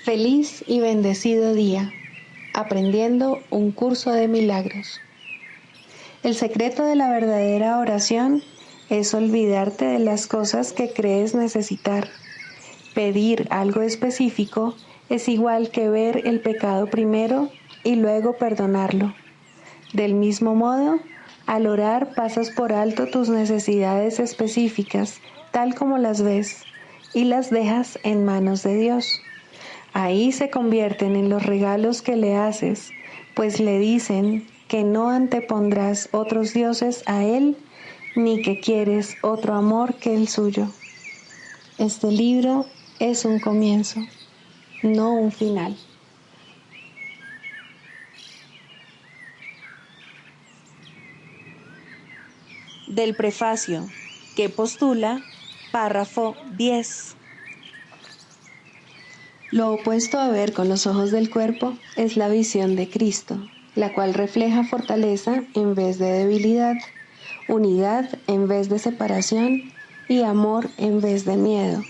Feliz y bendecido día, aprendiendo un curso de milagros. El secreto de la verdadera oración es olvidarte de las cosas que crees necesitar. Pedir algo específico es igual que ver el pecado primero y luego perdonarlo. Del mismo modo, al orar pasas por alto tus necesidades específicas, tal como las ves, y las dejas en manos de Dios. Ahí se convierten en los regalos que le haces, pues le dicen que no antepondrás otros dioses a Él, ni que quieres otro amor que el suyo. Este libro es un comienzo, no un final. Del prefacio, que postula, párrafo 10. Lo opuesto a ver con los ojos del cuerpo es la visión de Cristo, la cual refleja fortaleza en vez de debilidad, unidad en vez de separación y amor en vez de miedo.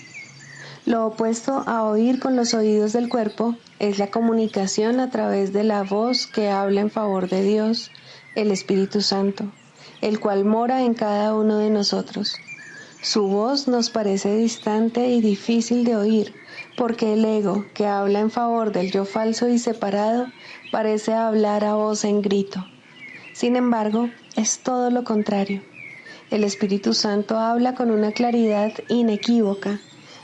Lo opuesto a oír con los oídos del cuerpo es la comunicación a través de la voz que habla en favor de Dios, el Espíritu Santo, el cual mora en cada uno de nosotros. Su voz nos parece distante y difícil de oír, porque el ego, que habla en favor del yo falso y separado, parece hablar a voz en grito. Sin embargo, es todo lo contrario. El Espíritu Santo habla con una claridad inequívoca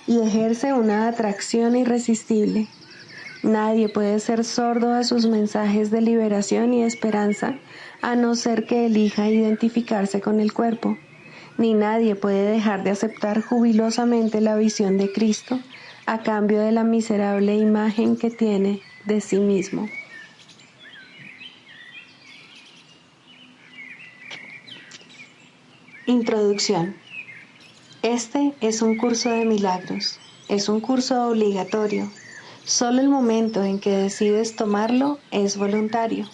y ejerce una atracción irresistible. Nadie puede ser sordo a sus mensajes de liberación y esperanza, a no ser que elija identificarse con el cuerpo. Ni nadie puede dejar de aceptar jubilosamente la visión de Cristo a cambio de la miserable imagen que tiene de sí mismo. Introducción. Este es un curso de milagros. Es un curso obligatorio. Solo el momento en que decides tomarlo es voluntario.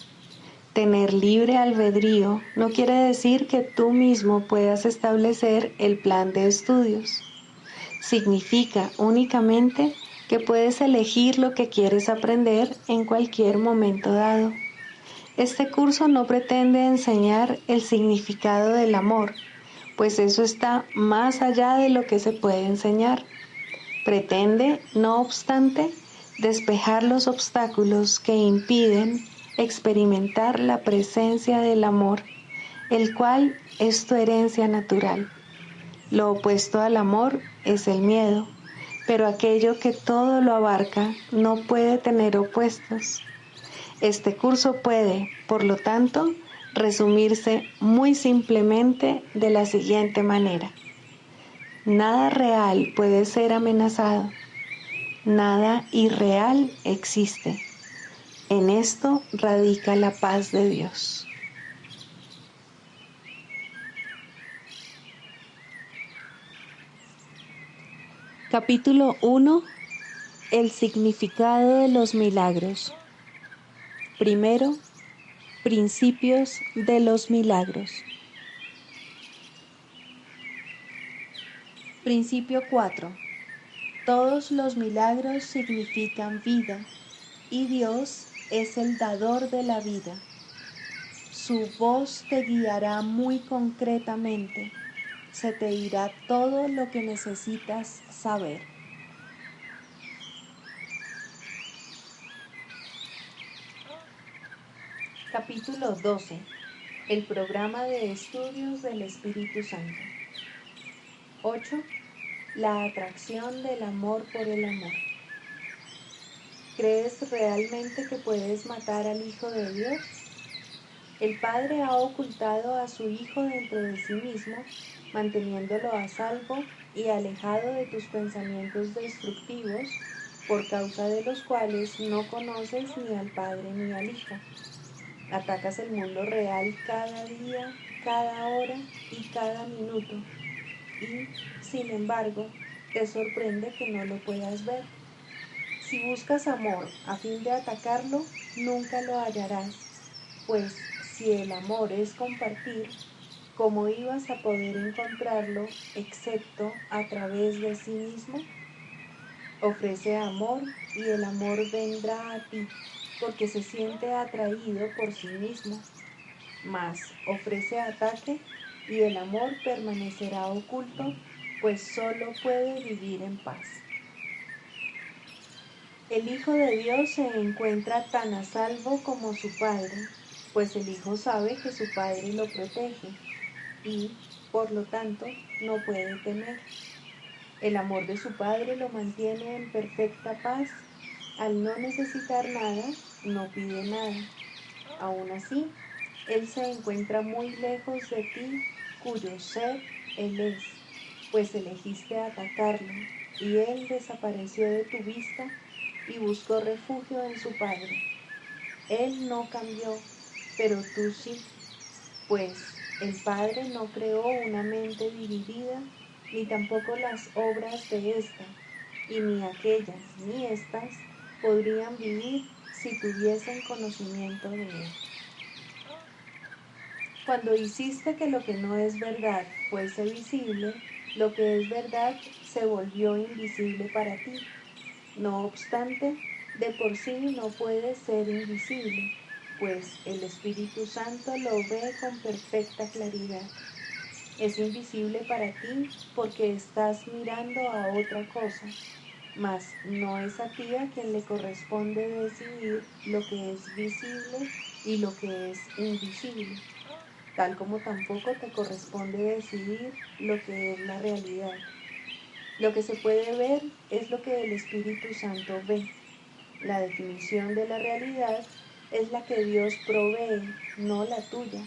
Tener libre albedrío no quiere decir que tú mismo puedas establecer el plan de estudios. Significa únicamente que puedes elegir lo que quieres aprender en cualquier momento dado. Este curso no pretende enseñar el significado del amor, pues eso está más allá de lo que se puede enseñar. Pretende, no obstante, despejar los obstáculos que impiden experimentar la presencia del amor, el cual es tu herencia natural. Lo opuesto al amor es el miedo, pero aquello que todo lo abarca no puede tener opuestos. Este curso puede, por lo tanto, resumirse muy simplemente de la siguiente manera. Nada real puede ser amenazado. Nada irreal existe. En esto radica la paz de Dios. Capítulo 1. El significado de los milagros. Primero, principios de los milagros. Principio 4. Todos los milagros significan vida, y Dios es el dador de la vida. Su voz te guiará muy concretamente, se te dirá todo lo que necesitas saber. Capítulo 12. El programa de estudios del Espíritu Santo. 8. La atracción del amor por el amor. ¿Crees realmente que puedes matar al Hijo de Dios? El Padre ha ocultado a su Hijo dentro de sí mismo, manteniéndolo a salvo y alejado de tus pensamientos destructivos, por causa de los cuales no conoces ni al Padre ni al Hijo. Atacas el mundo real cada día, cada hora y cada minuto, y, sin embargo, te sorprende que no lo puedas ver. Si buscas amor a fin de atacarlo, nunca lo hallarás, pues si el amor es compartir, ¿cómo ibas a poder encontrarlo excepto a través de sí mismo? Ofrece amor y el amor vendrá a ti, porque se siente atraído por sí mismo. Mas ofrece ataque y el amor permanecerá oculto, pues solo puede vivir en paz. El Hijo de Dios se encuentra tan a salvo como su Padre, pues el Hijo sabe que su Padre lo protege y, por lo tanto, no puede temer. El amor de su Padre lo mantiene en perfecta paz. Al no necesitar nada, no pide nada. Aún así, Él se encuentra muy lejos de ti, cuyo ser Él es, pues elegiste atacarlo, y Él desapareció de tu vista y buscó refugio en su Padre. Él no cambió, pero tú sí, pues el Padre no creó una mente dividida, ni tampoco las obras de ésta, y ni aquellas ni éstas podrían vivir si tuviesen conocimiento de Él. Cuando hiciste que lo que no es verdad fuese visible, lo que es verdad se volvió invisible para ti. No obstante, de por sí no puede ser invisible, pues el Espíritu Santo lo ve con perfecta claridad. Es invisible para ti porque estás mirando a otra cosa, mas no es a ti a quien le corresponde decidir lo que es visible y lo que es invisible, tal como tampoco te corresponde decidir lo que es la realidad. Lo que se puede ver es lo que el Espíritu Santo ve. La definición de la realidad es la que Dios provee, no la tuya.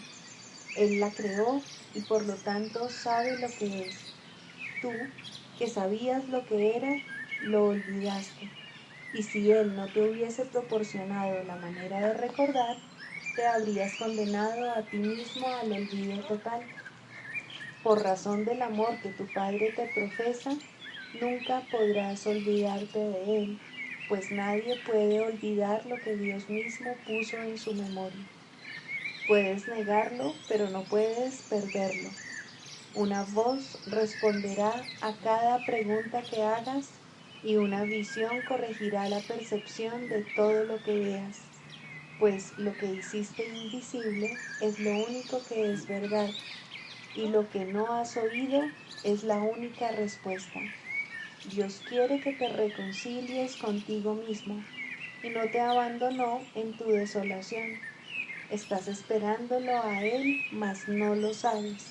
Él la creó y por lo tanto sabe lo que es. Tú, que sabías lo que era, lo olvidaste. Y si Él no te hubiese proporcionado la manera de recordar, te habrías condenado a ti mismo al olvido total. Por razón del amor que tu Padre te profesa, nunca podrás olvidarte de Él, pues nadie puede olvidar lo que Dios mismo puso en su memoria. Puedes negarlo, pero no puedes perderlo. Una voz responderá a cada pregunta que hagas y una visión corregirá la percepción de todo lo que veas, pues lo que hiciste invisible es lo único que es verdad y lo que no has oído es la única respuesta. Dios quiere que te reconcilies contigo mismo y no te abandonó en tu desolación. Estás esperándolo a Él, mas no lo sabes.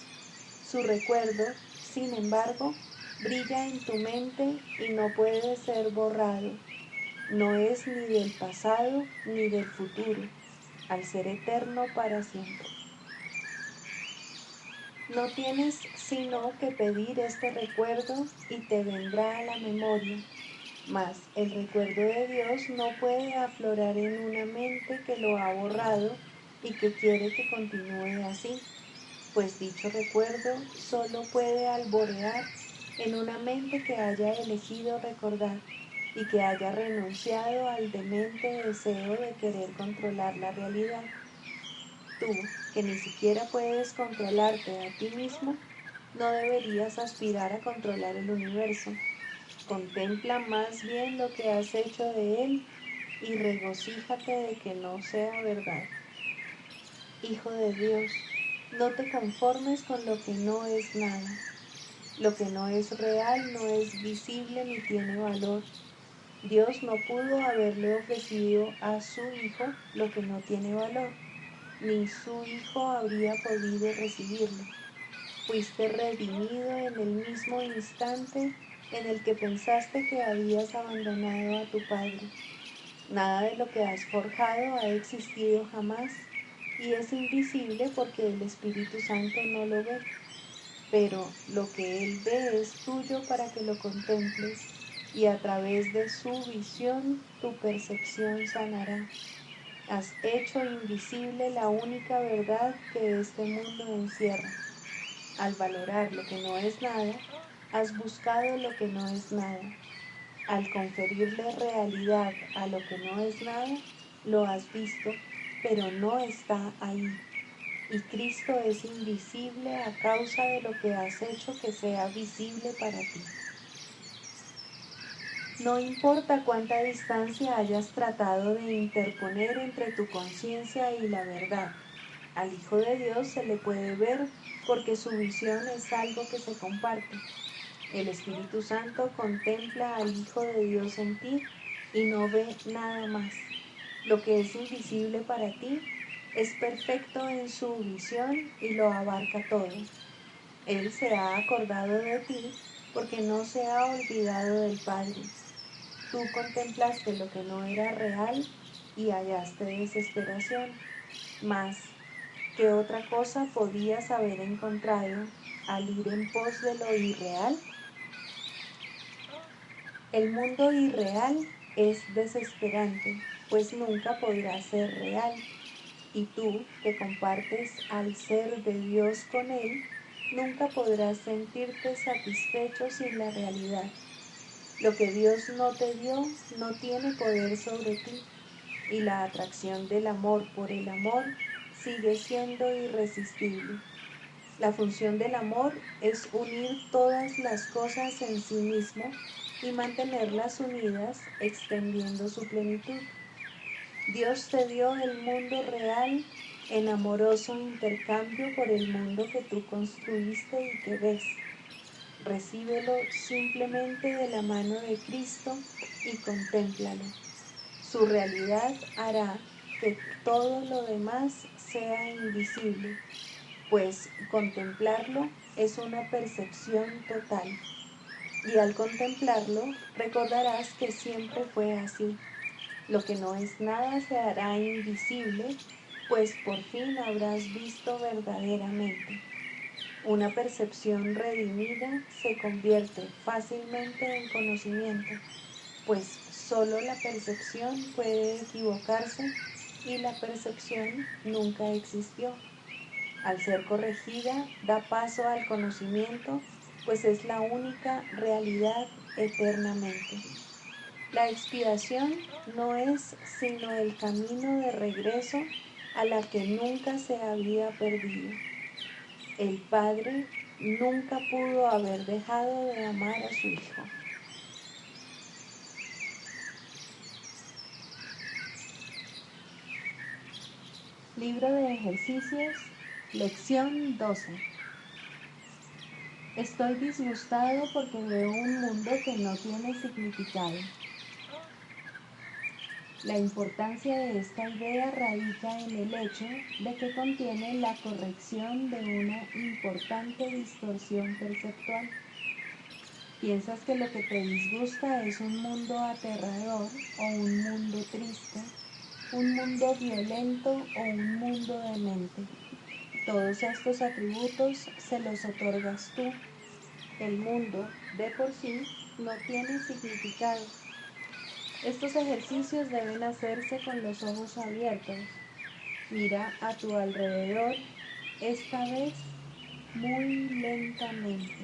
Su recuerdo, sin embargo, brilla en tu mente y no puede ser borrado. No es ni del pasado ni del futuro, al ser eterno para siempre. No tienes sino que pedir este recuerdo y te vendrá a la memoria, mas el recuerdo de Dios no puede aflorar en una mente que lo ha borrado y que quiere que continúe así, pues dicho recuerdo solo puede alborear en una mente que haya elegido recordar y que haya renunciado al demente deseo de querer controlar la realidad. Tú, que ni siquiera puedes controlarte a ti mismo, no deberías aspirar a controlar el universo. Contempla más bien lo que has hecho de él y regocíjate de que no sea verdad. Hijo de Dios, no te conformes con lo que no es nada. Lo que no es real no es visible ni tiene valor. Dios no pudo haberle ofrecido a su Hijo lo que no tiene valor, ni su Hijo habría podido recibirlo. Fuiste redimido en el mismo instante en el que pensaste que habías abandonado a tu Padre. Nada de lo que has forjado ha existido jamás y es invisible porque el Espíritu Santo no lo ve, pero lo que Él ve es tuyo para que lo contemples y a través de su visión tu percepción sanará. Has hecho invisible la única verdad que este mundo encierra. Al valorar lo que no es nada, has buscado lo que no es nada. Al conferirle realidad a lo que no es nada, lo has visto, pero no está ahí. Y Cristo es invisible a causa de lo que has hecho que sea visible para ti. No importa cuánta distancia hayas tratado de interponer entre tu conciencia y la verdad, al Hijo de Dios se le puede ver porque su visión es algo que se comparte. El Espíritu Santo contempla al Hijo de Dios en ti y no ve nada más. Lo que es invisible para ti es perfecto en su visión y lo abarca todo. Él se ha acordado de ti porque no se ha olvidado del Padre. Tú contemplaste lo que no era real y hallaste desesperación. Mas, ¿qué otra cosa podías haber encontrado al ir en pos de lo irreal? El mundo irreal es desesperante, pues nunca podrá ser real. Y tú, que compartes al ser de Dios con Él, nunca podrás sentirte satisfecho sin la realidad. Lo que Dios no te dio no tiene poder sobre ti, y la atracción del amor por el amor sigue siendo irresistible. La función del amor es unir todas las cosas en sí mismo y mantenerlas unidas extendiendo su plenitud. Dios te dio el mundo real en amoroso intercambio por el mundo que tú construiste y que ves. Recíbelo simplemente de la mano de Cristo y contémplalo. Su realidad hará que todo lo demás sea invisible, pues contemplarlo es una percepción total. Y al contemplarlo recordarás que siempre fue así. Lo que no es nada se hará invisible, pues por fin habrás visto verdaderamente. Una percepción redimida se convierte fácilmente en conocimiento, pues solo la percepción puede equivocarse y la percepción nunca existió. Al ser corregida, da paso al conocimiento, pues es la única realidad eternamente. La expiación no es sino el camino de regreso a la que nunca se había perdido. El Padre nunca pudo haber dejado de amar a su Hijo. Libro de ejercicios, lección 12. Estoy disgustado porque veo un mundo que no tiene significado. La importancia de esta idea radica en el hecho de que contiene la corrección de una importante distorsión perceptual. Piensas que lo que te disgusta es un mundo aterrador o un mundo triste, un mundo violento o un mundo demente. Todos estos atributos se los otorgas tú. El mundo, de por sí, no tiene significado. Estos ejercicios deben hacerse con los ojos abiertos. Mira a tu alrededor, esta vez muy lentamente.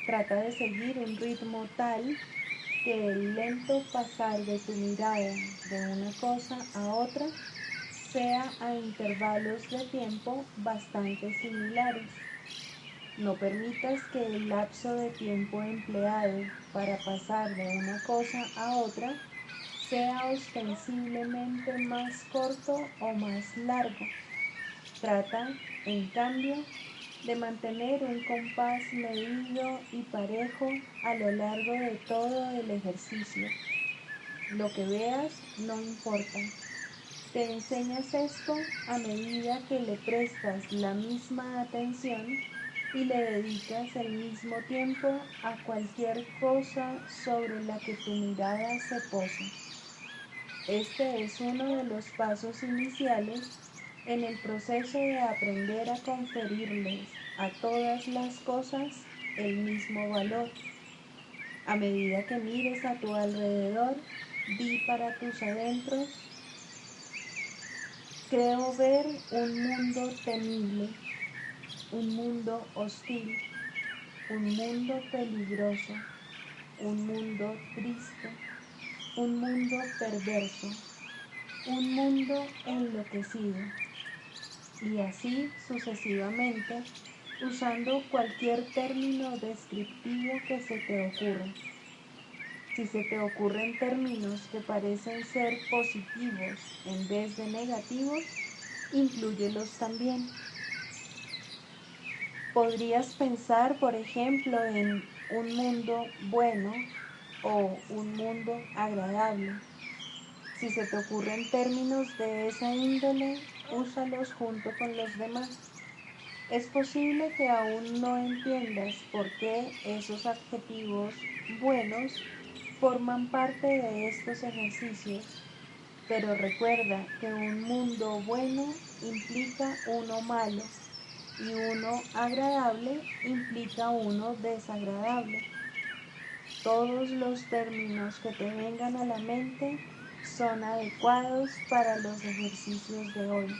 Trata de seguir un ritmo tal que el lento pasar de tu mirada de una cosa a otra sea a intervalos de tiempo bastante similares. No permitas que el lapso de tiempo empleado para pasar de una cosa a otra sea ostensiblemente más corto o más largo. Trata, en cambio, de mantener un compás medido y parejo a lo largo de todo el ejercicio. Lo que veas no importa. Te enseñas esto a medida que le prestas la misma atención y le dedicas el mismo tiempo a cualquier cosa sobre la que tu mirada se pose. Este es uno de los pasos iniciales en el proceso de aprender a conferirles a todas las cosas el mismo valor. A medida que mires a tu alrededor, di para tus adentros: creo ver un mundo temible, un mundo hostil, un mundo peligroso, un mundo triste, un mundo perverso, un mundo enloquecido, y así sucesivamente, usando cualquier término descriptivo que se te ocurra. Si se te ocurren términos que parecen ser positivos en vez de negativos, inclúyelos también. Podrías pensar, por ejemplo, en un mundo bueno o un mundo agradable. Si se te ocurren términos de esa índole, úsalos junto con los demás. Es posible que aún no entiendas por qué esos adjetivos buenos forman parte de estos ejercicios, pero recuerda que un mundo bueno implica uno malo y uno agradable implica uno desagradable. Todos los términos que te vengan a la mente son adecuados para los ejercicios de hoy.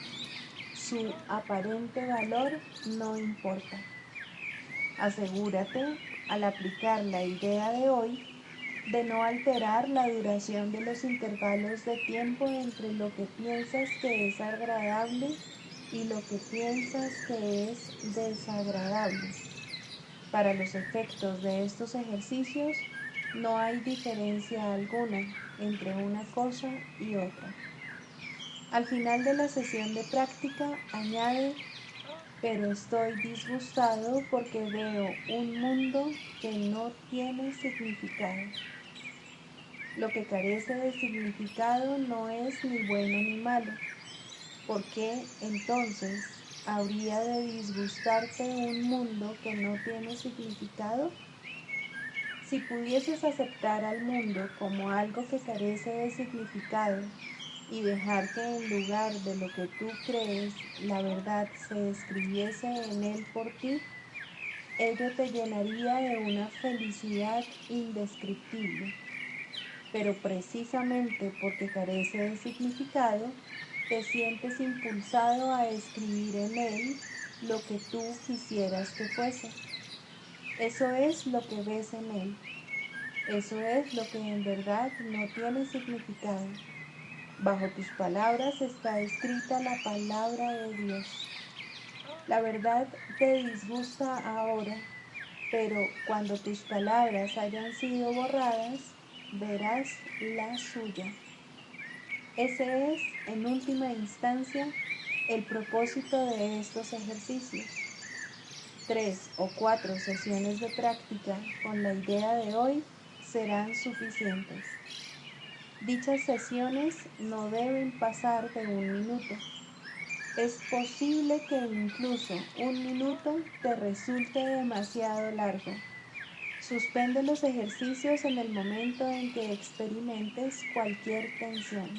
Su aparente valor no importa. Asegúrate, al aplicar la idea de hoy, de no alterar la duración de los intervalos de tiempo entre lo que piensas que es agradable y lo que piensas que es desagradable. Para los efectos de estos ejercicios, no hay diferencia alguna entre una cosa y otra. Al final de la sesión de práctica, añade: pero estoy disgustado porque veo un mundo que no tiene significado. Lo que carece de significado no es ni bueno ni malo. ¿Por qué entonces habría de disgustarte un mundo que no tiene significado? Si pudieses aceptar al mundo como algo que carece de significado y dejar que en lugar de lo que tú crees, la verdad se escribiese en él por ti, ello te llenaría de una felicidad indescriptible. Pero precisamente porque carece de significado, te sientes impulsado a escribir en él lo que tú quisieras que fuese. Eso es lo que ves en él. Eso es lo que en verdad no tiene significado. Bajo tus palabras está escrita la palabra de Dios. La verdad te disgusta ahora, pero cuando tus palabras hayan sido borradas, verás la suya. Ese es, en última instancia, el propósito de estos ejercicios. 3 o 4 sesiones de práctica con la idea de hoy serán suficientes. Dichas sesiones no deben pasar de 1 minuto. Es posible que incluso 1 minuto te resulte demasiado largo. Suspende los ejercicios en el momento en que experimentes cualquier tensión.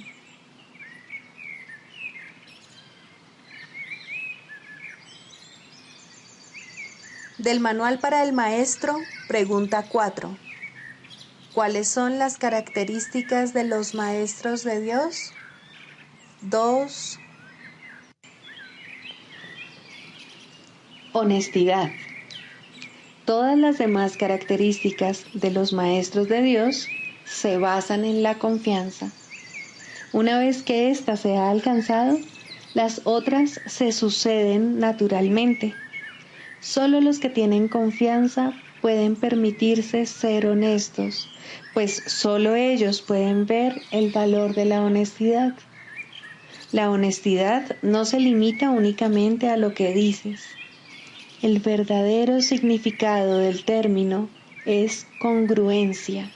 Del Manual para el Maestro, pregunta 4. ¿Cuáles son las características de los maestros de Dios? 2. Honestidad. Todas las demás características de los maestros de Dios se basan en la confianza. Una vez que ésta se ha alcanzado, las otras se suceden naturalmente. Solo los que tienen confianza pueden permitirse ser honestos, pues solo ellos pueden ver el valor de la honestidad. La honestidad no se limita únicamente a lo que dices. El verdadero significado del término es congruencia.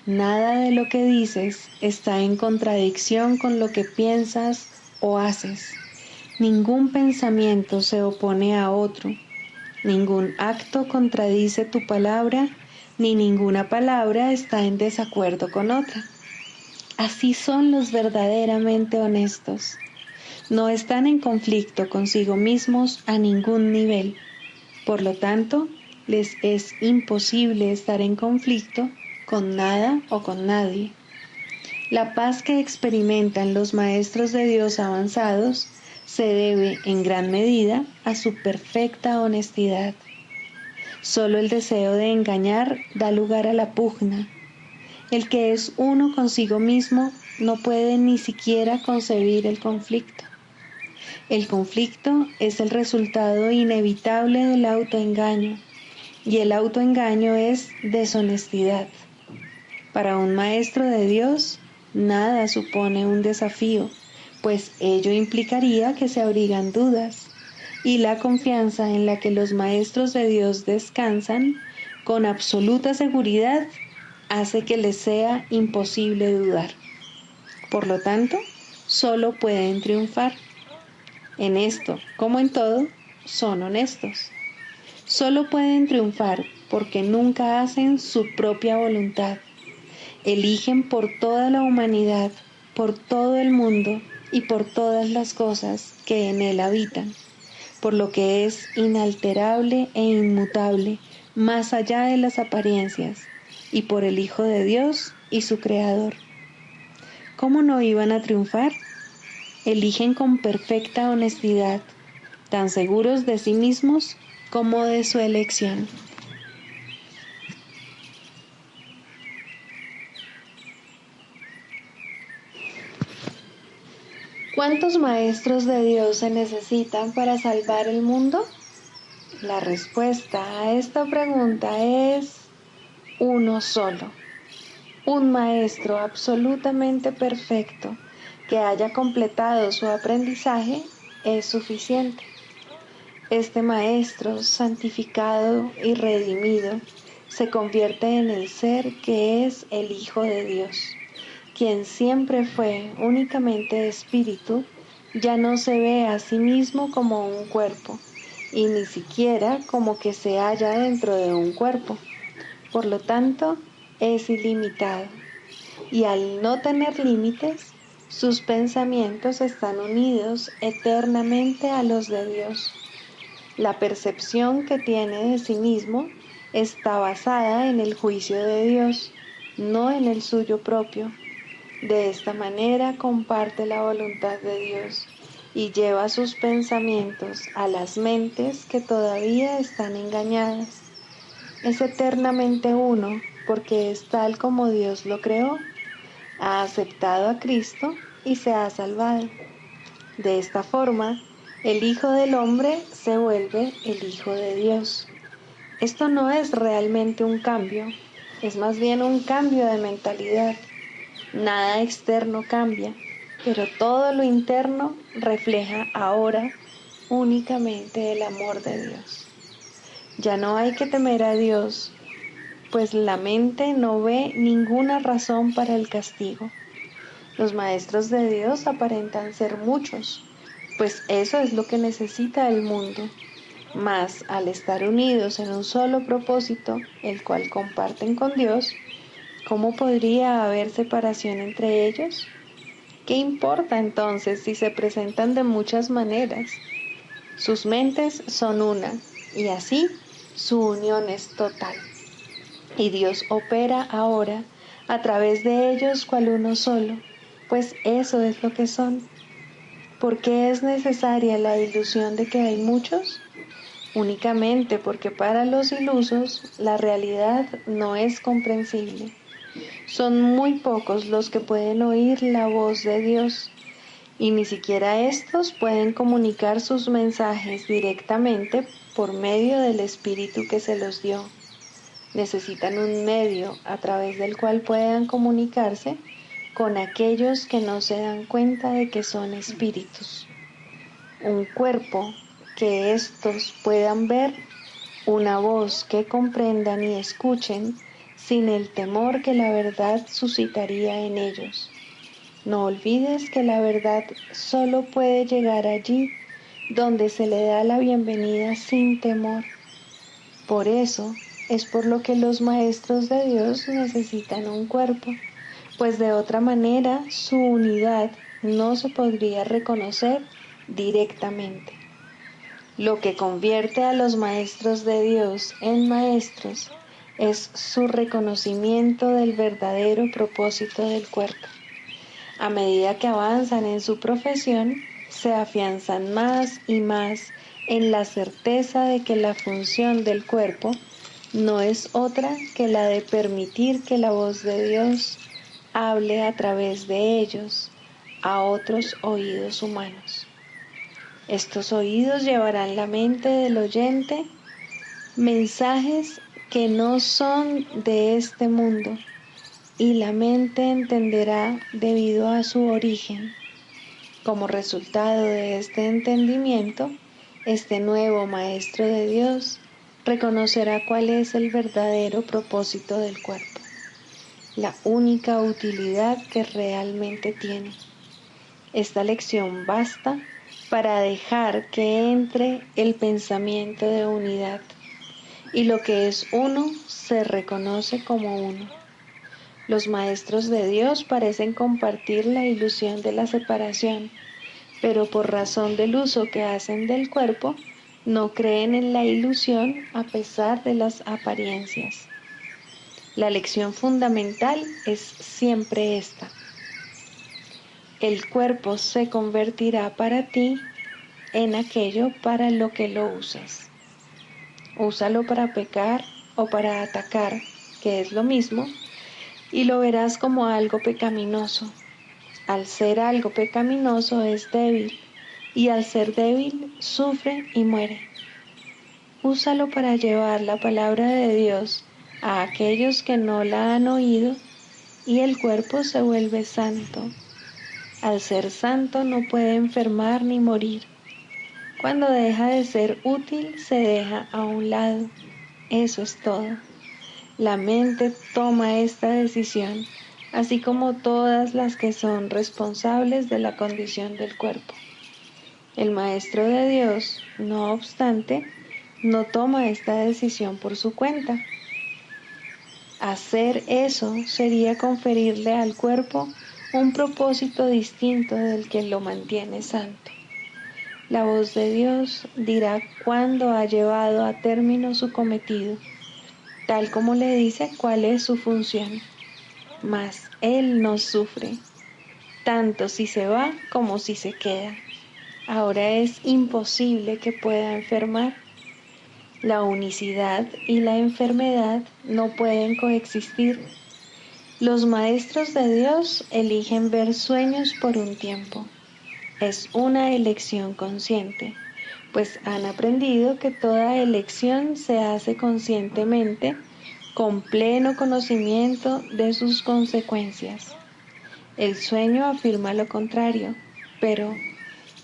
Nada de lo que dices está en contradicción con lo que piensas o haces. Ningún pensamiento se opone a otro. Ningún acto contradice tu palabra, ni ninguna palabra está en desacuerdo con otra. Así son los verdaderamente honestos. No están en conflicto consigo mismos a ningún nivel. Por lo tanto, les es imposible estar en conflicto con nada o con nadie. La paz que experimentan los maestros de Dios avanzados se debe en gran medida a su perfecta honestidad. Solo el deseo de engañar da lugar a la pugna. El que es uno consigo mismo no puede ni siquiera concebir el conflicto. El conflicto es el resultado inevitable del autoengaño, y el autoengaño es deshonestidad. Para un maestro de Dios, nada supone un desafío, pues ello implicaría que se abrigan dudas, y la confianza en la que los maestros de Dios descansan con absoluta seguridad hace que les sea imposible dudar. Por lo tanto, solo pueden triunfar. En esto, como en todo, son honestos. Solo pueden triunfar porque nunca hacen su propia voluntad. Eligen por toda la humanidad, por todo el mundo y por todas las cosas que en él habitan, por lo que es inalterable e inmutable, más allá de las apariencias, y por el Hijo de Dios y su Creador. ¿Cómo no iban a triunfar? Eligen con perfecta honestidad, tan seguros de sí mismos como de su elección. ¿Cuántos maestros de Dios se necesitan para salvar el mundo? La respuesta a esta pregunta es uno solo. Un maestro absolutamente perfecto que haya completado su aprendizaje es suficiente. Este maestro santificado y redimido se convierte en el ser que es el Hijo de Dios, quien siempre fue únicamente espíritu. Ya no se ve a sí mismo como un cuerpo, y ni siquiera como que se halla dentro de un cuerpo. Por lo tanto, es ilimitado, y al no tener límites, sus pensamientos están unidos eternamente a los de Dios. La percepción que tiene de sí mismo está basada en el juicio de Dios, no en el suyo propio. De esta manera comparte la voluntad de Dios y lleva sus pensamientos a las mentes que todavía están engañadas. Es eternamente uno porque es tal como Dios lo creó. Ha aceptado a Cristo y se ha salvado. De esta forma, el Hijo del Hombre se vuelve el Hijo de Dios. Esto no es realmente un cambio, es más bien un cambio de mentalidad. Nada externo cambia, pero todo lo interno refleja ahora únicamente el amor de Dios. Ya no hay que temer a Dios, pues la mente no ve ninguna razón para el castigo. Los maestros de Dios aparentan ser muchos, pues eso es lo que necesita el mundo. Mas al estar unidos en un solo propósito, el cual comparten con Dios, ¿cómo podría haber separación entre ellos? ¿Qué importa entonces si se presentan de muchas maneras? Sus mentes son una, y así su unión es total. Y Dios opera ahora a través de ellos cual uno solo, pues eso es lo que son. ¿Por qué es necesaria la ilusión de que hay muchos? Únicamente porque para los ilusos la realidad no es comprensible. Son muy pocos los que pueden oír la voz de Dios, y ni siquiera estos pueden comunicar sus mensajes directamente por medio del Espíritu que se los dio. Necesitan un medio a través del cual puedan comunicarse con aquellos que no se dan cuenta de que son espíritus. Un cuerpo que éstos puedan ver, una voz que comprendan y escuchen sin el temor que la verdad suscitaría en ellos. No olvides que la verdad solo puede llegar allí donde se le da la bienvenida sin temor. Por eso es por lo que los maestros de Dios necesitan un cuerpo, pues de otra manera su unidad no se podría reconocer directamente. Lo que convierte a los maestros de Dios en maestros es su reconocimiento del verdadero propósito del cuerpo. A medida que avanzan en su profesión, se afianzan más y más en la certeza de que la función del cuerpo no es otra que la de permitir que la voz de Dios hable a través de ellos a otros oídos humanos. Estos oídos llevarán a la mente del oyente mensajes que no son de este mundo, y la mente entenderá debido a su origen. Como resultado de este entendimiento, este nuevo Maestro de Dios reconocerá cuál es el verdadero propósito del cuerpo, la única utilidad que realmente tiene. Esta lección basta para dejar que entre el pensamiento de unidad, y lo que es uno se reconoce como uno. Los maestros de Dios parecen compartir la ilusión de la separación, pero por razón del uso que hacen del cuerpo, no creen en la ilusión a pesar de las apariencias. La lección fundamental es siempre esta: el cuerpo se convertirá para ti en aquello para lo que lo uses. Úsalo para pecar o para atacar, que es lo mismo, y lo verás como algo pecaminoso. Al ser algo pecaminoso es débil, y al ser débil sufre y muere. Úsalo para llevar la palabra de Dios a aquellos que no la han oído, y el cuerpo se vuelve santo. Al ser santo no puede enfermar ni morir. Cuando deja de ser útil, se deja a un lado. Eso es todo. La mente toma esta decisión, así como todas las que son responsables de la condición del cuerpo. El Maestro de Dios, no obstante, no toma esta decisión por su cuenta. Hacer eso sería conferirle al cuerpo un propósito distinto del que lo mantiene santo. La voz de Dios dirá cuándo ha llevado a término su cometido, tal como le dice cuál es su función. Mas Él no sufre, tanto si se va como si se queda. Ahora es imposible que pueda enfermar. La unicidad y la enfermedad no pueden coexistir. Los maestros de Dios eligen ver sueños por un tiempo. Es una elección consciente, pues han aprendido que toda elección se hace conscientemente, con pleno conocimiento de sus consecuencias. El sueño afirma lo contrario, pero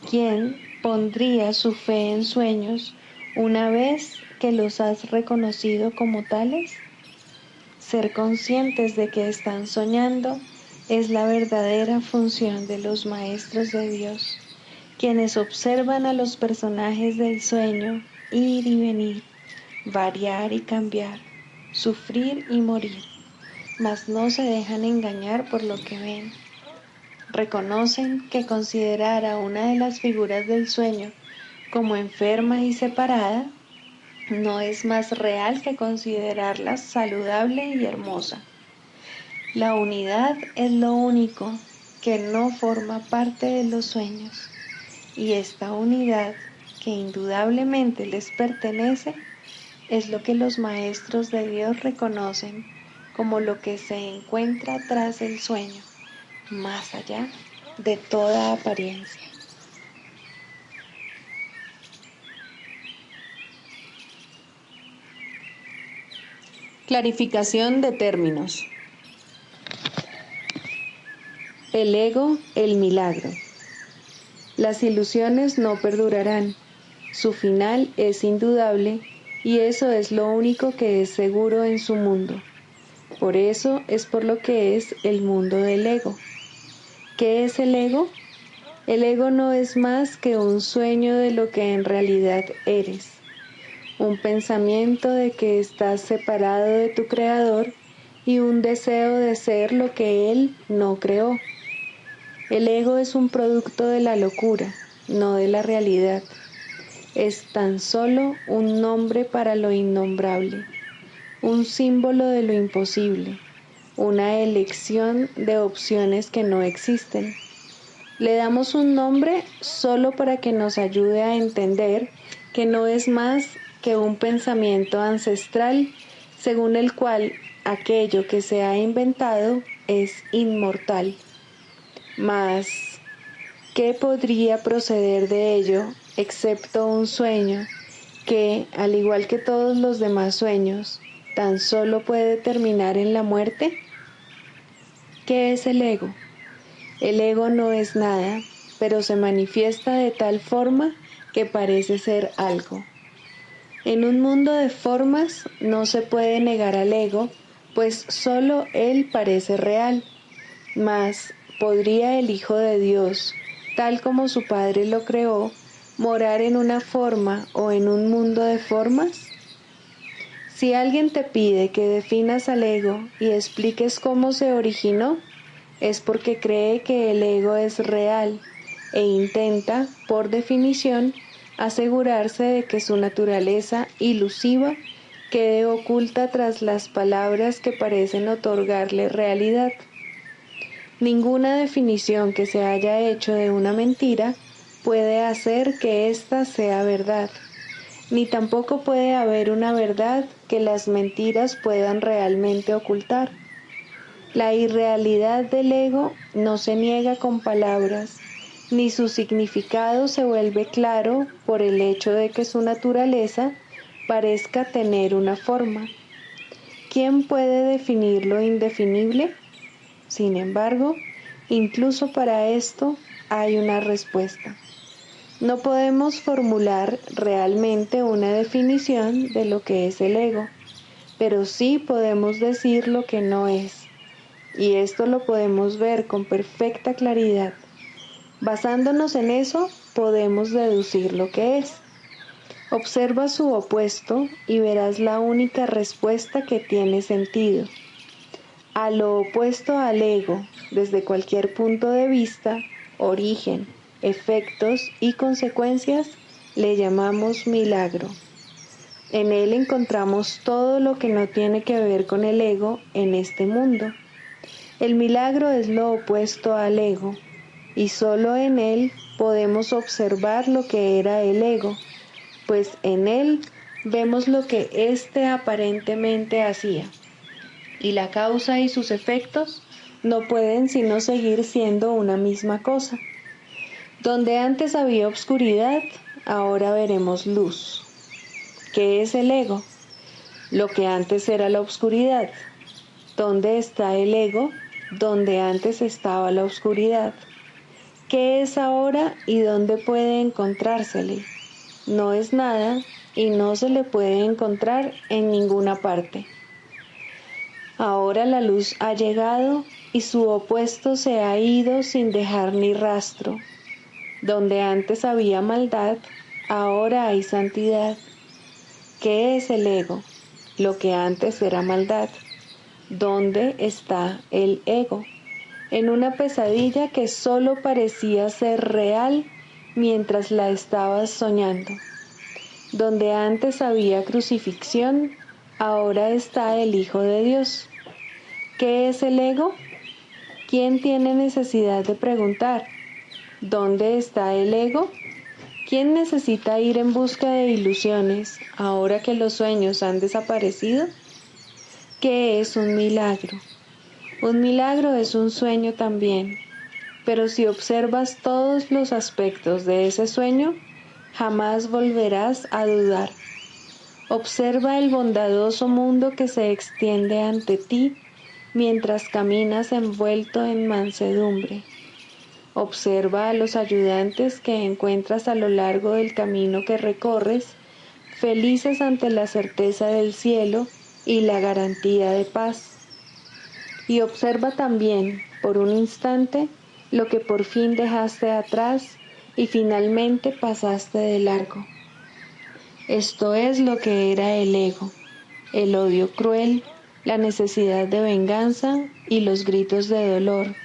¿quién pondría su fe en sueños una vez que los has reconocido como tales? Ser conscientes de que están soñando es la verdadera función de los maestros de Dios, quienes observan a los personajes del sueño ir y venir, variar y cambiar, sufrir y morir, mas no se dejan engañar por lo que ven. Reconocen que considerar a una de las figuras del sueño como enferma y separada no es más real que considerarla saludable y hermosa. La unidad es lo único que no forma parte de los sueños, y esta unidad, que indudablemente les pertenece, es lo que los maestros de Dios reconocen como lo que se encuentra tras el sueño, más allá de toda apariencia. Clarificación de términos. El ego, el milagro. Las ilusiones no perdurarán. Su final es indudable, y eso es lo único que es seguro en su mundo. Por eso es por lo que es el mundo del ego. ¿Qué es el ego? El ego no es más que un sueño de lo que en realidad eres. Un pensamiento de que estás separado de tu Creador y un deseo de ser lo que Él no creó. El ego es un producto de la locura, no de la realidad. Es tan solo un nombre para lo innombrable, un símbolo de lo imposible, una elección de opciones que no existen. Le damos un nombre solo para que nos ayude a entender que no es más que un pensamiento ancestral según el cual aquello que se ha inventado es inmortal. Mas, ¿qué podría proceder de ello excepto un sueño que, al igual que todos los demás sueños, tan solo puede terminar en la muerte? ¿Qué es el ego? El ego no es nada, pero se manifiesta de tal forma que parece ser algo. En un mundo de formas no se puede negar al ego, pues solo él parece real. Mas, ¿podría el Hijo de Dios, tal como su Padre lo creó, morar en una forma o en un mundo de formas? Si alguien te pide que definas al ego y expliques cómo se originó, es porque cree que el ego es real e intenta, por definición, asegurarse de que su naturaleza ilusiva quede oculta tras las palabras que parecen otorgarle realidad. Ninguna definición que se haya hecho de una mentira puede hacer que ésta sea verdad, ni tampoco puede haber una verdad que las mentiras puedan realmente ocultar. La irrealidad del ego no se niega con palabras, ni su significado se vuelve claro por el hecho de que su naturaleza parezca tener una forma. ¿Quién puede definir lo indefinible? Sin embargo, incluso para esto hay una respuesta. No podemos formular realmente una definición de lo que es el ego, pero sí podemos decir lo que no es. Y esto lo podemos ver con perfecta claridad. Basándonos en eso, podemos deducir lo que es. Observa su opuesto y verás la única respuesta que tiene sentido. A lo opuesto al ego, desde cualquier punto de vista, origen, efectos y consecuencias, le llamamos milagro. En él encontramos todo lo que no tiene que ver con el ego en este mundo. El milagro es lo opuesto al ego, y solo en él podemos observar lo que era el ego, pues en él vemos lo que éste aparentemente hacía, y la causa y sus efectos no pueden sino seguir siendo una misma cosa. Donde antes había obscuridad, ahora veremos luz. ¿Qué es el ego? Lo que antes era la obscuridad. ¿Dónde está el ego? Donde antes estaba la oscuridad. ¿Qué es ahora y dónde puede encontrársele? No es nada y no se le puede encontrar en ninguna parte. Ahora la luz ha llegado y su opuesto se ha ido sin dejar ni rastro. Donde antes había maldad, ahora hay santidad. ¿Qué es el ego? Lo que antes era maldad. ¿Dónde está el ego? En una pesadilla que solo parecía ser real mientras la estabas soñando. Donde antes había crucifixión, ahora está el Hijo de Dios. ¿Qué es el ego? ¿Quién tiene necesidad de preguntar? ¿Dónde está el ego? ¿Quién necesita ir en busca de ilusiones ahora que los sueños han desaparecido? ¿Qué es un milagro? Un milagro es un sueño también, pero si observas todos los aspectos de ese sueño, jamás volverás a dudar. Observa el bondadoso mundo que se extiende ante ti mientras caminas envuelto en mansedumbre. Observa a los ayudantes que encuentras a lo largo del camino que recorres, felices ante la certeza del cielo y la garantía de paz. Y observa también, por un instante, lo que por fin dejaste atrás y finalmente pasaste de largo. Esto es lo que era el ego, el odio cruel, la necesidad de venganza y los gritos de dolor,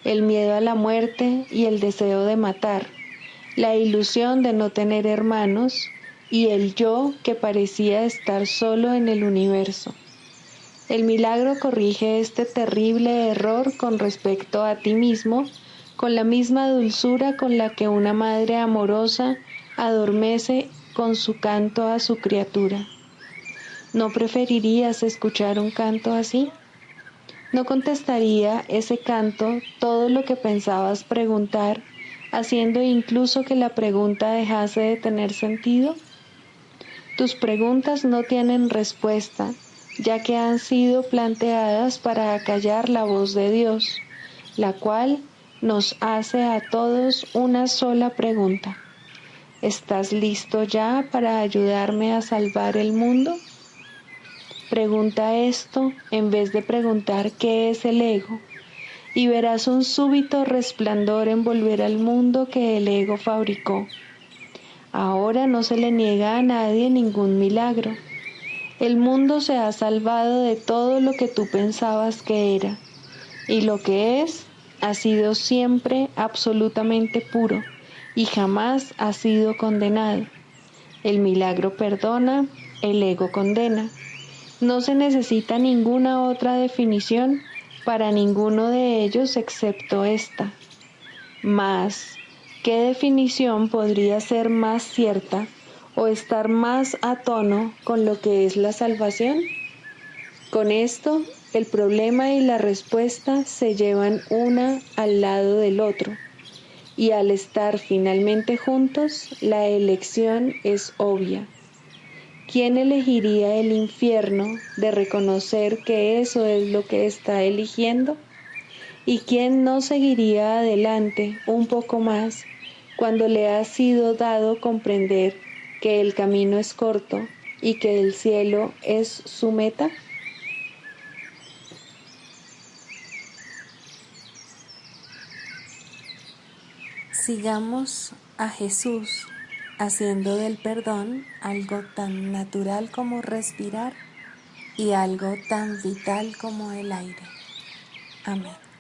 el miedo a la muerte y el deseo de matar, la ilusión de no tener hermanos y el yo que parecía estar solo en el universo. El milagro corrige este terrible error con respecto a ti mismo, con la misma dulzura con la que una madre amorosa adormece con su canto a su criatura. ¿No preferirías escuchar un canto así? ¿No contestaría ese canto todo lo que pensabas preguntar, haciendo incluso que la pregunta dejase de tener sentido? Tus preguntas no tienen respuesta, ya que han sido planteadas para acallar la voz de Dios, la cual nos hace a todos una sola pregunta. ¿Estás listo ya para ayudarme a salvar el mundo? Pregunta esto en vez de preguntar qué es el ego, y verás un súbito resplandor envolver al mundo que el ego fabricó. Ahora no se le niega a nadie ningún milagro. El mundo se ha salvado de todo lo que tú pensabas que era, y lo que es ha sido siempre absolutamente puro y jamás ha sido condenado. El milagro perdona, el ego condena. No se necesita ninguna otra definición para ninguno de ellos excepto esta. Mas, ¿qué definición podría ser más cierta o estar más a tono con lo que es la salvación? Con esto, el problema y la respuesta se llevan una al lado del otro, y al estar finalmente juntos, la elección es obvia. ¿Quién elegiría el infierno de reconocer que eso es lo que está eligiendo? ¿Y quién no seguiría adelante un poco más cuando le ha sido dado comprender que el camino es corto y que el cielo es su meta? Sigamos a Jesús haciendo del perdón algo tan natural como respirar y algo tan vital como el aire. Amén.